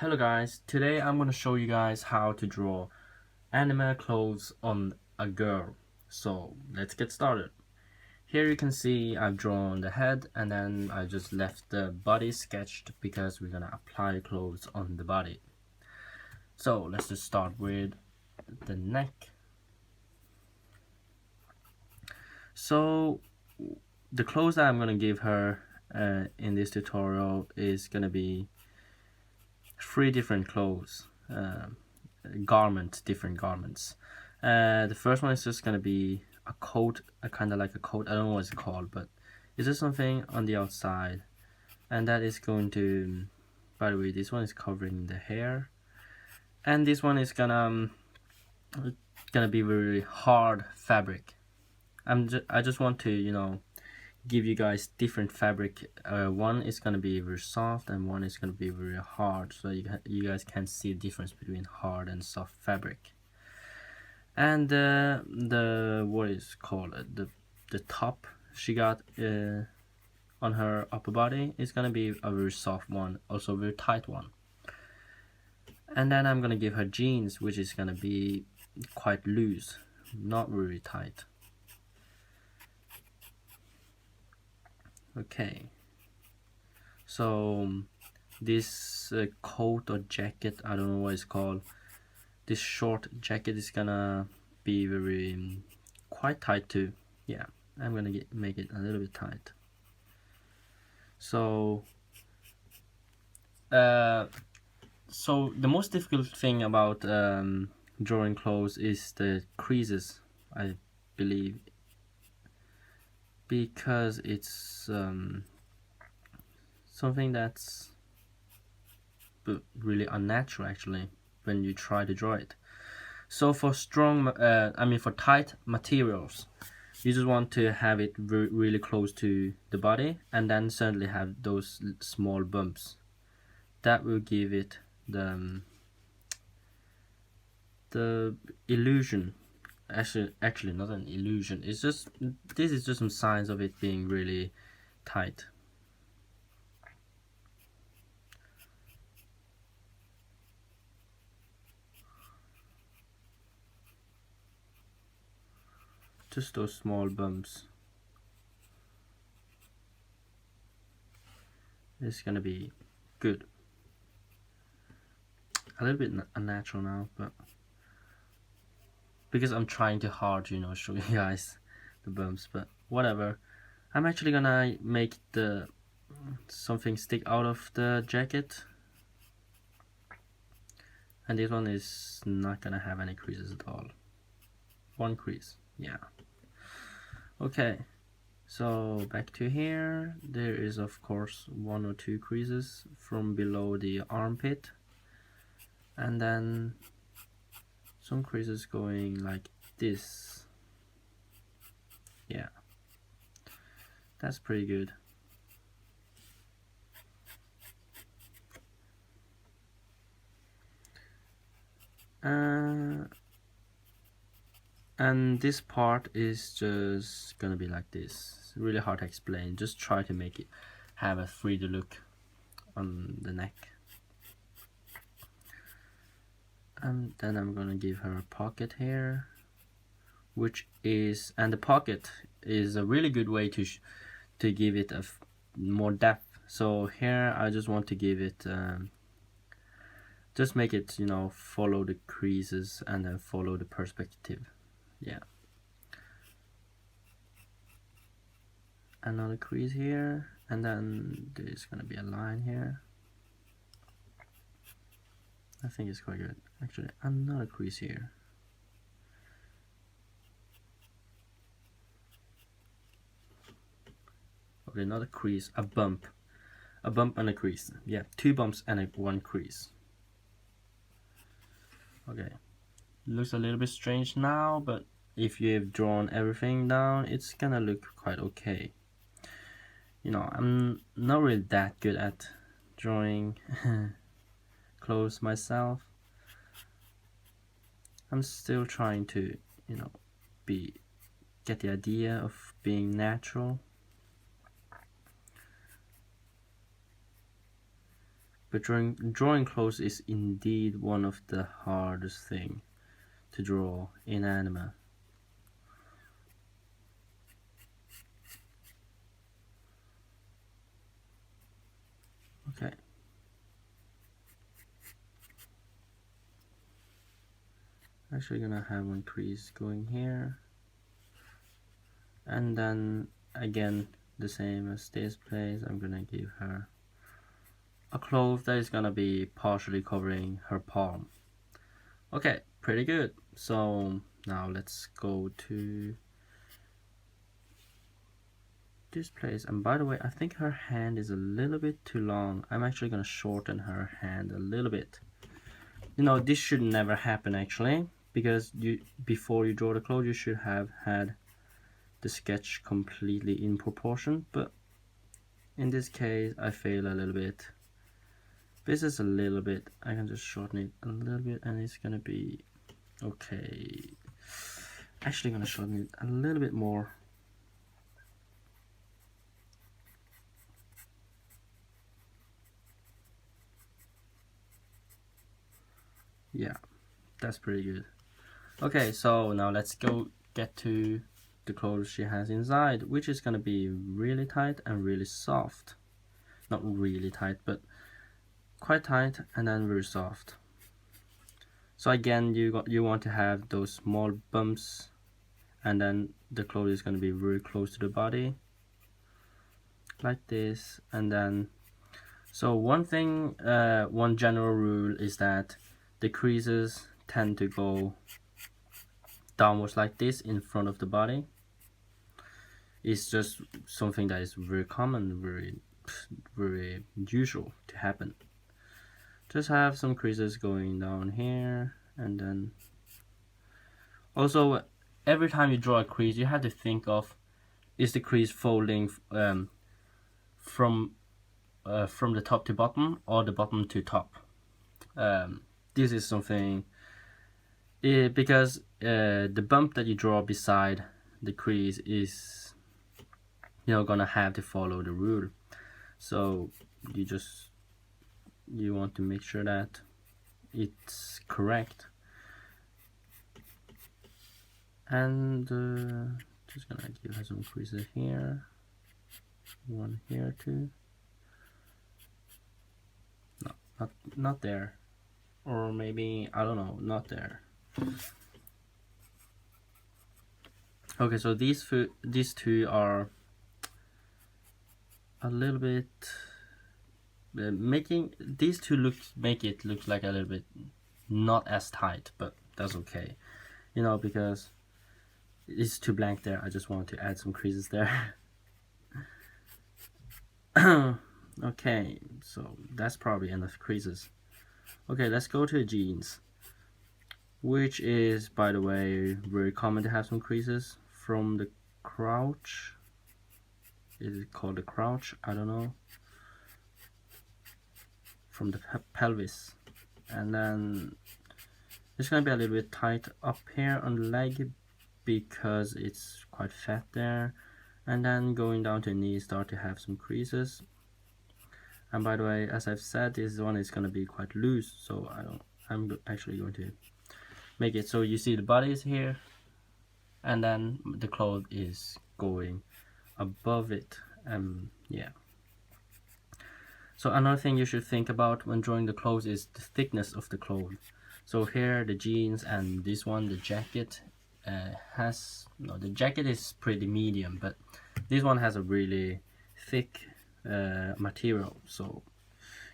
Hello guys, today I'm gonna show you guys how to draw anime clothes on a girl. So let's get started. Here you can see I've drawn the head and then I just left the body sketched because we're gonna apply clothes on the body. So let's just start with the neck. So the clothes that I'm gonna give her in this tutorial is gonna be three different clothes, different garments. The first one is just gonna be a coat, a kind of like a coat. I don't know what it's called, but it's just something on the outside, and that is going to. By the way, this one is covering the hair, and this one is gonna be very hard fabric. I just want to give you guys different fabric. One is gonna be very soft and one is gonna be very hard, so you guys can see the difference between hard and soft fabric. And the what is called the top she got on her upper body is gonna be a very soft one, also a very tight one. And then I'm gonna give her jeans, which is gonna be quite loose, not very tight. Okay, so this coat or jacket, I don't know what it's called, this short jacket is gonna be very quite tight too. Yeah, I'm gonna make it a little bit tight. So so the most difficult thing about drawing clothes is the creases, I believe, because it's something that's really unnatural actually when you try to draw it. So for for tight materials, you just want to have it really close to the body and then suddenly have those small bumps. That will give it the illusion. Actually not an illusion. It's just, this is just some signs of it being really tight. Just those small bumps. It's gonna be good. A little bit unnatural now, but because I'm trying too hard to show you guys the bumps, but whatever. I'm actually gonna make something stick out of the jacket, and this one is not gonna have any creases at all. One crease, yeah. Okay, so back to here, there is of course one or two creases from below the armpit, and then some creases going like this. Yeah, that's pretty good. And this part is just gonna be like this. It's really hard to explain. Just try to make it have a 3D look on the neck. And then I'm gonna give her a pocket here, and the pocket is a really good way to give it more depth. So here I just want to give it just make it follow the creases and then follow the perspective. Yeah, another crease here, and then there's gonna be a line here. I think it's quite good actually. Another crease here. Okay, not a crease, a bump and a crease. Yeah, two bumps and one crease. Okay, looks a little bit strange now, but if you've drawn everything down, it's gonna look quite okay. I'm not really that good at drawing clothes myself. I'm still trying to get the idea of being natural. But drawing clothes is indeed one of the hardest thing to draw in anime. Okay. Actually gonna have one crease going here. And then again, the same as this place, I'm gonna give her a cloth that is gonna be partially covering her palm. Okay, pretty good. So now let's go to this place. And by the way, I think her hand is a little bit too long. I'm actually gonna shorten her hand a little bit. You know, this should never happen actually, because before you draw the clothes you should have had the sketch completely in proportion, but in this case I fail a little bit. This is a little bit, I can just shorten it a little bit and it's gonna be okay. Actually gonna shorten it a little bit more. Yeah, that's pretty good. Okay, so now let's go get to the clothes she has inside, which is gonna be really tight and really soft. Not really tight, but quite tight and then very soft. So again, you want to have those small bumps, and then the clothes is gonna be very close to the body, like this. And then, so one thing, one general rule is that the creases tend to go downwards like this in front of the body. It's just something that is very common, very usual to happen. Just have some creases going down here, and then also every time you draw a crease you have to think of, is the crease folding from the top to bottom or the bottom to top. This is something, because the bump that you draw beside the crease is, you know, gonna have to follow the rule. So you want to make sure that it's correct. And just gonna give her some creases here, one here too. No, not there, or maybe, I don't know, not there. Okay, so these two are a little bit making these two make it look like a little bit not as tight, but that's okay, you know, because it's too blank there. I just want to add some creases there. Okay, so that's probably enough creases. Okay, let's go to the jeans, which is, by the way, very common to have some creases from the crouch. Is it called the crouch? I don't know. From the pelvis, and then it's gonna be a little bit tight up here on the leg because it's quite fat there, and then going down to the knee start to have some creases. And by the way, as I've said, this one is gonna be quite loose, so I'm actually going to make it so you see the body is here, and then the cloth is going above it. Yeah. So another thing you should think about when drawing the clothes is the thickness of the cloth. So here the jeans and this one, the jacket, the jacket is pretty medium, but this one has a really thick material, so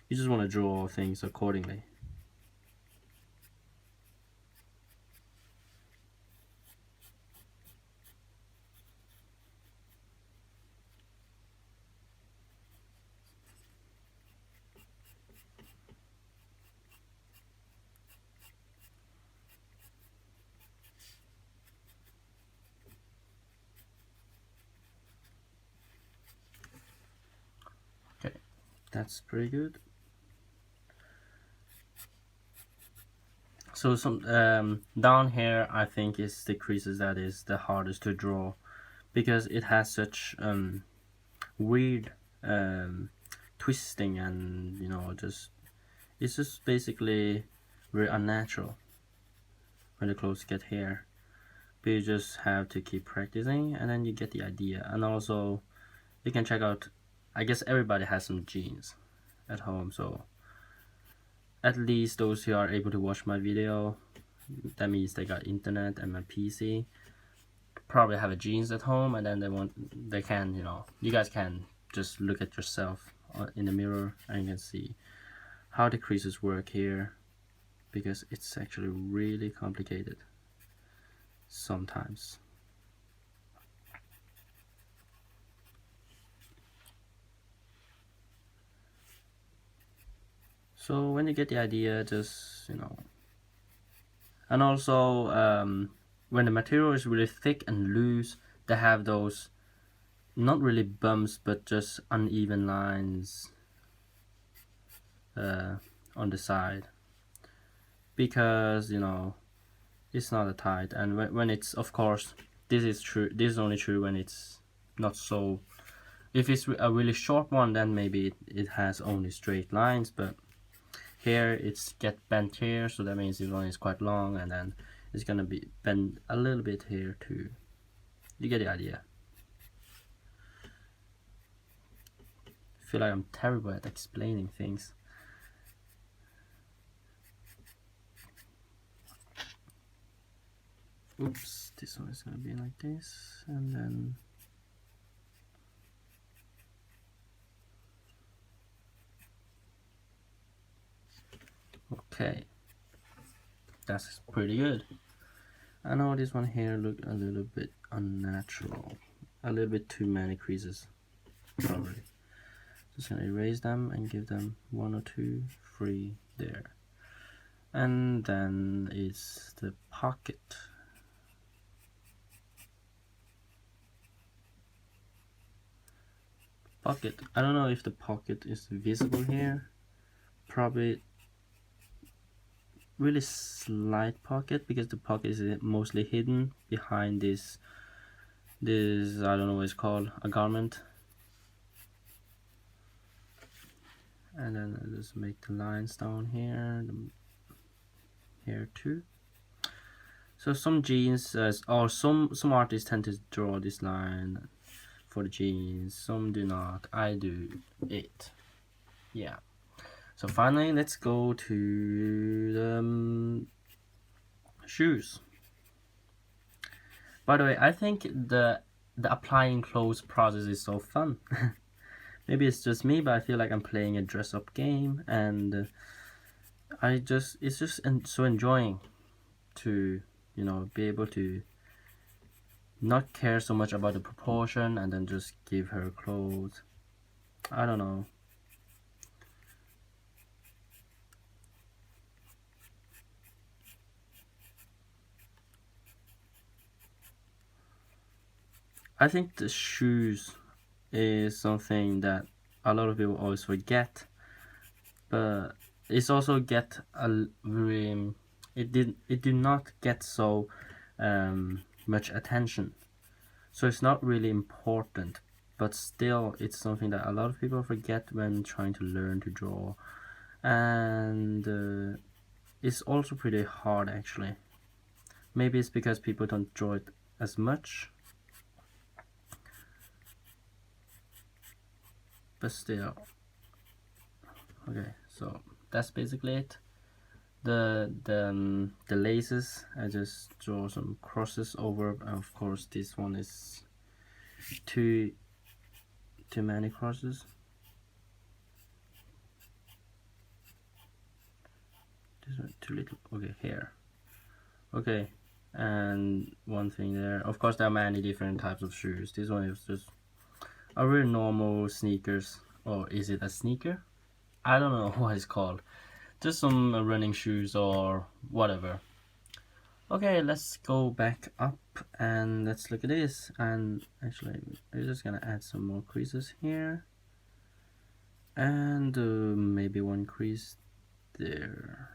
you just want to draw things accordingly. Okay, that's pretty good. So some down here I think is the creases that is the hardest to draw, because it has such weird twisting and, you know, just It's just basically very unnatural when the clothes get hair. But you just have to keep practicing, and then you get the idea. And also, you can check out, I guess everybody has some jeans at home, so at least those who are able to watch my video, that means they got internet and my PC, probably have a jeans at home, and then they can, you guys can just look at yourself in the mirror and you can see how the creases work here, because it's actually really complicated sometimes. So when you get the idea, just and also when the material is really thick and loose, they have those not really bumps but just uneven lines on the side, because it's not a tight. And when it's, of course, this is only true when it's not so. If it's a really short one, then maybe it has only straight lines, but here it's get bent here, so that means this one is quite long, and then it's gonna be bent a little bit here too. You get the idea. I feel like I'm terrible at explaining things. Oops, this one is gonna be like this, and then okay, that's pretty good. I know this one here looked a little bit unnatural, a little bit too many creases, probably. Just gonna erase them and give them 1 or 2, 3 there. And then it's the pocket. Pocket. I don't know if the pocket is visible here. Probably really slight pocket, because the pocket is mostly hidden behind this I don't know what it's called, a garment. And then I just make the lines down here, here too. So some jeans, or some artists tend to draw this line for the jeans, some do not. I do it. Yeah. So finally, let's go to the shoes. By the way, I think the applying clothes process is so fun. Maybe it's just me, but I feel like I'm playing a dress-up game, and it's just so enjoying to be able to not care so much about the proportion and then just give her clothes. I don't know. I think the shoes is something that a lot of people always forget, but it's also get a very it did not get so much attention, so it's not really important, but still it's something that a lot of people forget when trying to learn to draw, and it's also pretty hard actually. Maybe it's because people don't draw it as much, but still. Okay, so that's basically it. The laces, I just draw some crosses over, and of course this one is too many crosses. This one too little. Okay, here. Okay, and one thing there. Of course there are many different types of shoes. This one is just a really normal sneakers, or is it a sneaker? I don't know what it's called. Just some running shoes or whatever. Okay, let's go back up and let's look at this. And actually, we're just gonna add some more creases here, and maybe one crease there.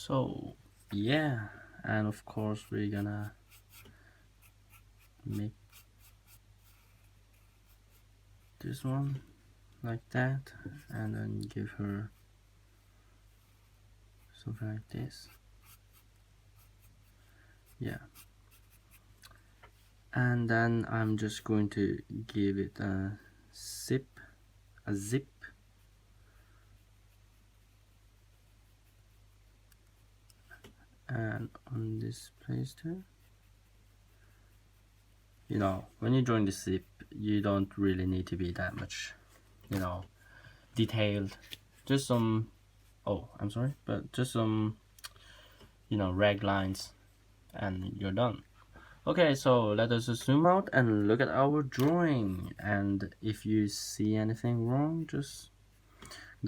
So yeah, and of course we're gonna make this one like that, and then give her something like this. Yeah, and then I'm just going to give it a zip, and on this place too. You know, when you're drawing the zip, you don't really need to be that much, you know, detailed. Just some, oh, I'm sorry, but just some, you know, rag lines, and you're done. Okay, so let us zoom out and look at our drawing. And if you see anything wrong, just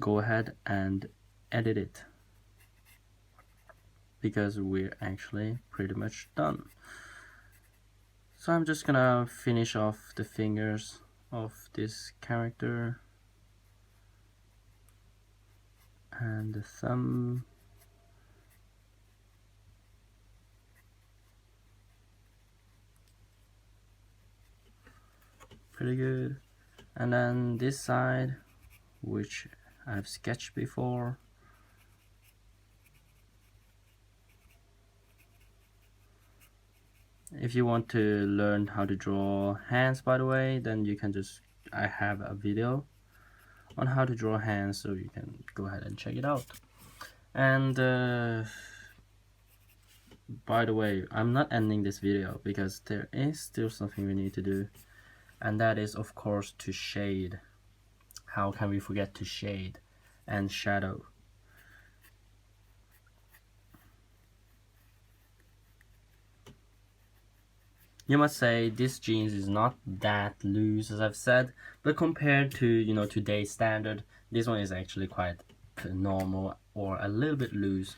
go ahead and edit it, because we're actually pretty much done. So I'm just gonna finish off the fingers of this character and the thumb. Pretty good. And then this side, which I've sketched before. If you want to learn how to draw hands, by the way, then you can just, I have a video on how to draw hands, so you can go ahead and check it out. And by the way, I'm not ending this video because there is still something we need to do, and that is of course to shade. How can we forget to shade and shadow? You must say this jeans is not that loose, as I've said, but compared to, you know, today's standard, this one is actually quite normal or a little bit loose.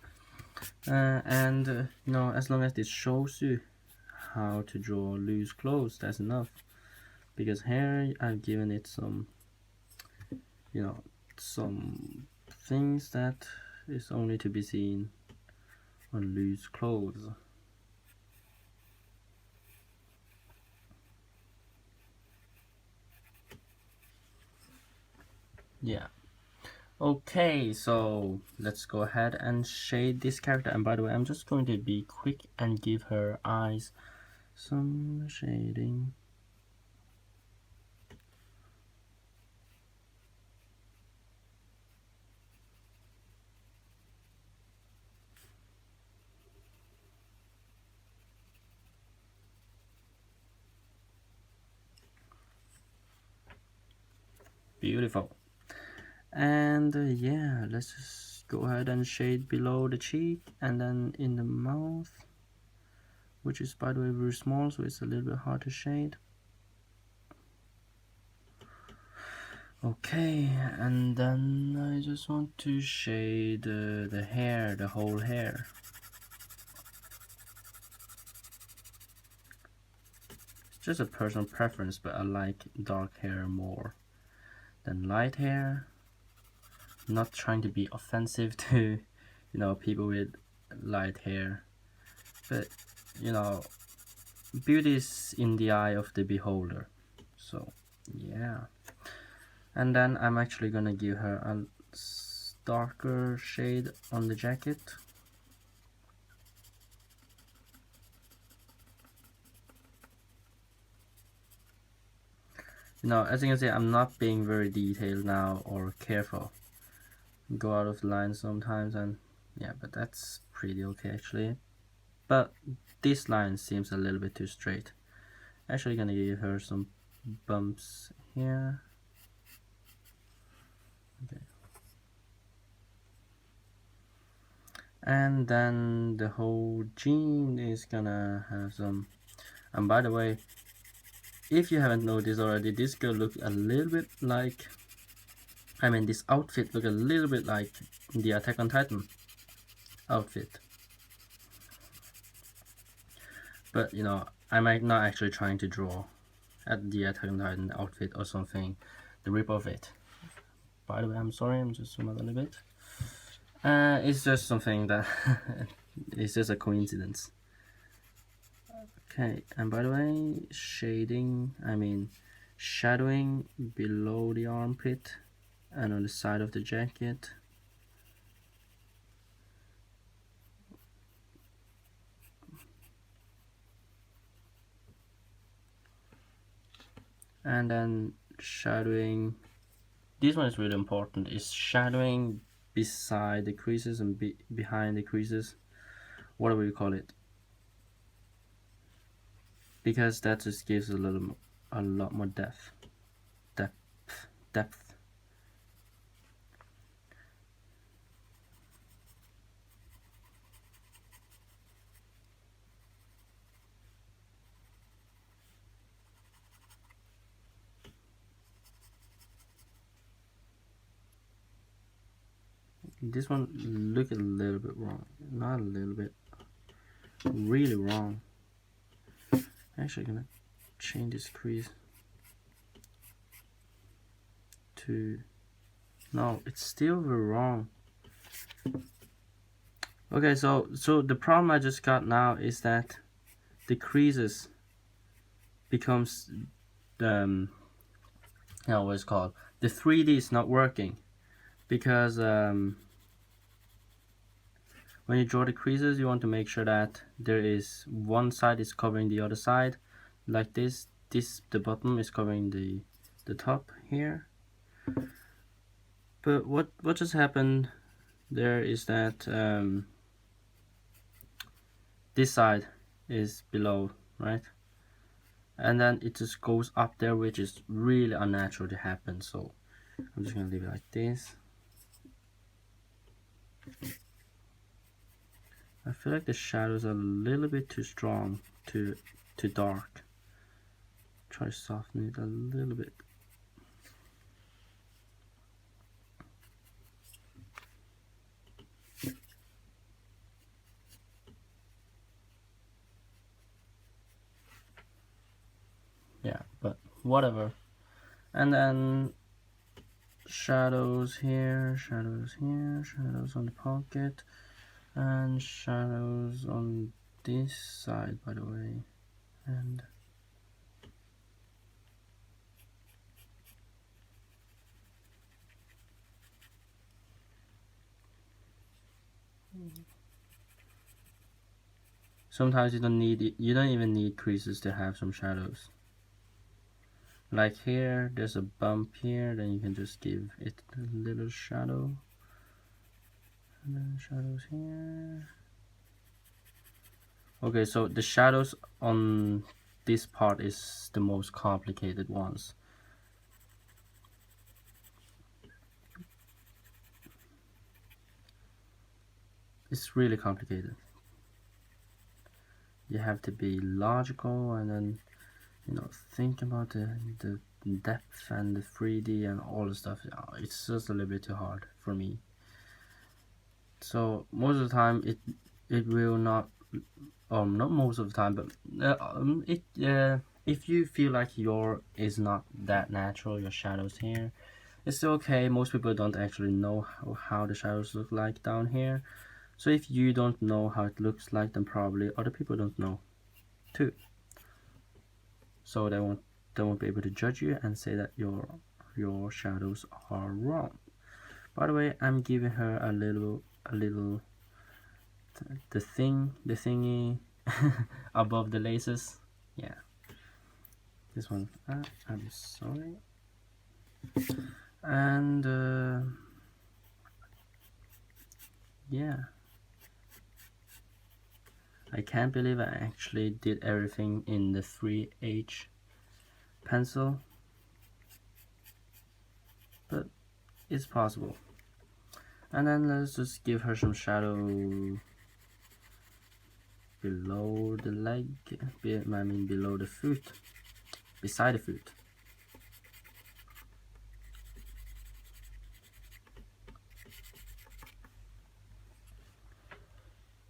And you know, as long as this shows you how to draw loose clothes, that's enough. Because here I've given it some, you know, some things that is only to be seen on loose clothes. Yeah. Okay, so let's go ahead and shade this character. And by the way, I'm just going to be quick and give her eyes some shading. Beautiful. And yeah, let's just go ahead and shade below the cheek and then in the mouth, which is by the way very small, so it's a little bit hard to shade. Okay, and then I just want to shade the hair, the whole hair. It's just a personal preference, but I like dark hair more than light hair. Not trying to be offensive to, you know, people with light hair, but you know, beauty is in the eye of the beholder. So yeah, and then I'm actually gonna give her a darker shade on the jacket. You know, as you can see, I'm not being very detailed now or careful. Go out of line sometimes, and yeah, but that's pretty okay actually. But this line seems a little bit too straight. Actually gonna give her some bumps here. Okay. And then the whole jean is gonna have some, and by the way, if you haven't noticed already, this girl looks a little bit like, I mean, this outfit look a little bit like the Attack on Titan outfit. But you know, I'm not actually trying to draw at the Attack on Titan outfit or something, the rip of it. By the way, I'm sorry, I'm just zoom out a little bit. It's just something that it's just a coincidence. Okay, and by the way, shadowing below the armpit and on the side of the jacket. And then shadowing, this one is really important, is shadowing beside the creases and behind the creases, whatever you call it, because that just gives a lot more depth. This one look a little bit wrong, not a little bit, really wrong. I'm actually gonna change this crease to, no, it's still very wrong. Okay, so the problem I just got now is that the creases becomes the what it's called, the 3D is not working, because when you draw the creases, you want to make sure that there is one side is covering the other side, like this. The bottom is covering the top here. But what just happened there is that this side is below, right? And then it just goes up there, which is really unnatural to happen. So I'm just gonna leave it like this. I feel like the shadows are a little bit too strong, too dark. Try to soften it a little bit. Yeah, but whatever. And then shadows here, shadows here, shadows on the pocket, and shadows on this side, by the way. And sometimes you don't even need creases to have some shadows. Like here, there's a bump here, then you can just give it a little shadow. And then shadows here. Okay, so the shadows on this part is the most complicated ones. It's really complicated. You have to be logical and then, think about the depth and the 3D and all the stuff. It's just a little bit too hard for me. So most of the time it will not, not most of the time, but if you feel like your is not that natural, your shadows here, it's still okay. Most people don't actually know how the shadows look like down here. So if you don't know how it looks like, then probably other people don't know too. So they won't be able to judge you and say that your shadows are wrong. By the way, I'm giving her a little the thingy above the laces. Yeah, this one. I'm sorry. And yeah, I can't believe I actually did everything in the 3H pencil, but it's possible. And then let's just give her some shadow below the leg, below the foot, beside the foot.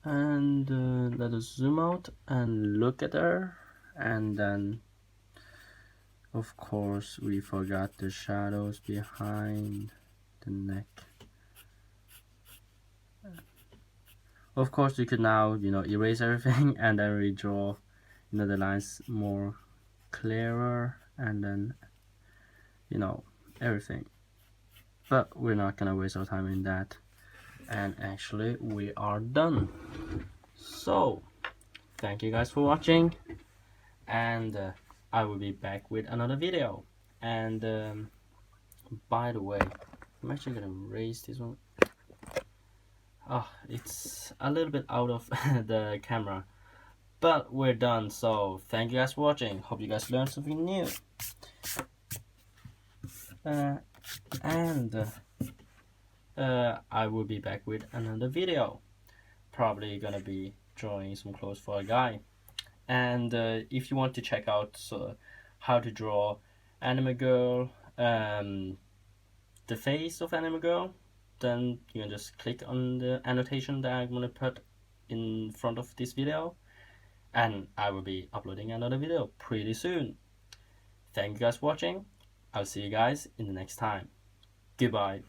And let us zoom out and look at her. And then of course we forgot the shadows behind the neck. Of course, you could now, erase everything and then redraw, the lines more clearer, and then, everything. But we're not gonna waste our time in that. And actually, we are done. So, thank you guys for watching, and I will be back with another video. And by the way, I'm actually gonna raise this one. Oh, it's a little bit out of the camera, but we're done. So thank you guys for watching. Hope you guys learned something new. And I will be back with another video. Probably gonna be drawing some clothes for a guy. And if you want to check out how to draw anime girl, the face of anime girl, then you can just click on the annotation that I'm gonna put in front of this video, and I will be uploading another video pretty soon. Thank you guys for watching. I'll see you guys in the next time. Goodbye.